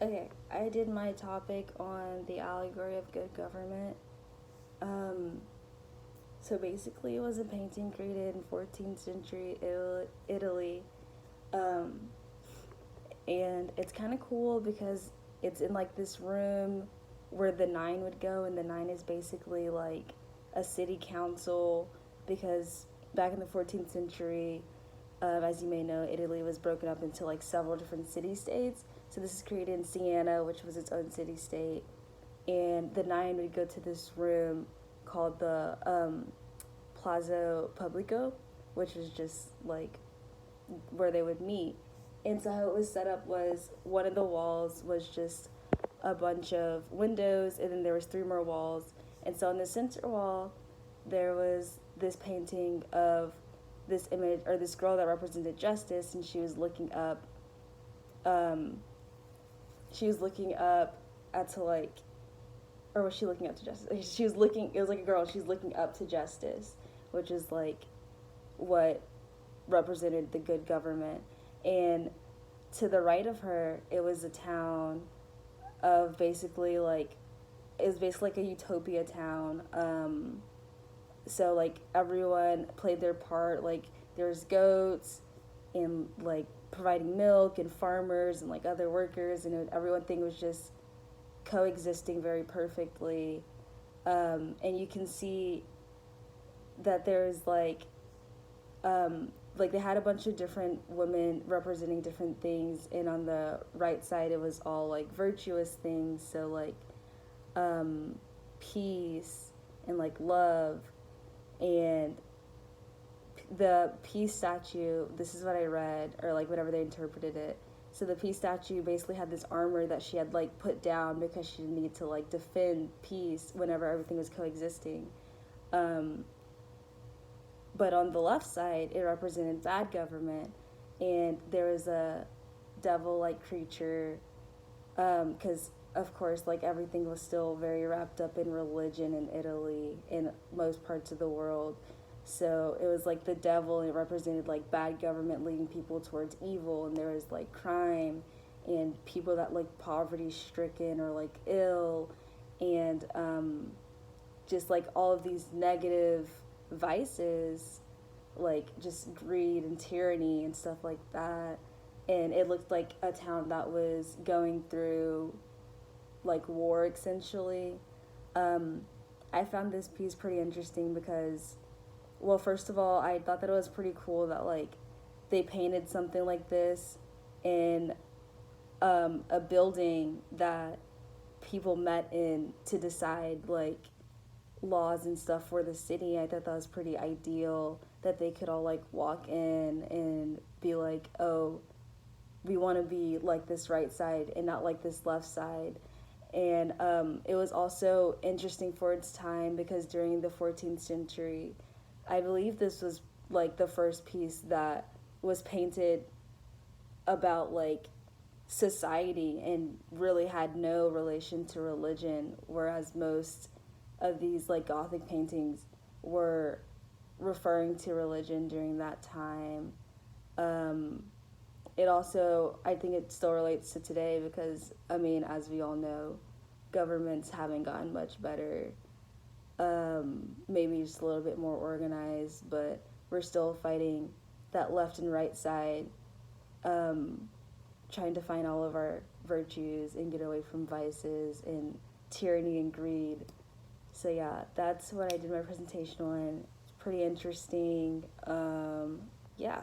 Okay, I did my topic on the allegory of good government. Um, so basically, it was a painting created in 14th century Italy, um, and it's kind of cool because it's in like this room where the nine would go, and the nine is basically like a city council because back in the 14th century, as you may know, Italy was broken up into like several different city states. So this is created in Siena, which was its own city state, and the nine would go to this room called the Plaza Publico, which is just like where they would meet. And so how it was set up was one of the walls was just a bunch of windows, and then there was three more walls. And so on the center wall, there was this painting of this image or this girl that represented justice, and she was looking up. Um, she was looking up at to like, or was she looking up to justice? She was looking. It was like a girl. She's looking up to justice, which is like what represented the good government. And to the right of her, it was a town of basically like it was basically like a utopia town. So like everyone played their part. Like there's goats and like providing milk and farmers and like other workers, and everyone thing was just coexisting very perfectly. And you can see that there's like they had a bunch of different women representing different things, and on the right side it was all like virtuous things, so like um, peace and like love. And the peace statue, this is what I read, or like whatever they interpreted it. So the peace statue basically had this armor that she had like put down because she needed to like defend peace whenever everything was coexisting. Um, but on the left side, it represented bad government, and there was a devil-like creature, because of course, like everything was still very wrapped up in religion in Italy, in most parts of the world. So it was like the devil, and it represented like bad government leading people towards evil, and there was like crime and people that like poverty stricken or like ill, and just like all of these negative vices, like just greed and tyranny and stuff like that. And it looked like a town that was going through like war essentially. Um, I found this piece pretty interesting because, well, first of all, I thought that it was pretty cool that like they painted something like this in a building that people met in to decide like laws and stuff for the city. I thought that was pretty ideal that they could all like walk in and be like, oh, we want to be like this right side and not like this left side. And it was also interesting for its time because during the 14th century, I believe this was like the first piece that was painted about like society and really had no relation to religion, whereas most of these like gothic paintings were referring to religion during that time. um, it also, I think it still relates to today because I mean, as we all know, governments haven't gotten much better. Maybe just a little bit more organized, but we're still fighting that left and right side, um, trying to find all of our virtues and get away from vices and tyranny and greed. So yeah, that's what I did my presentation on. It's pretty interesting. Yeah.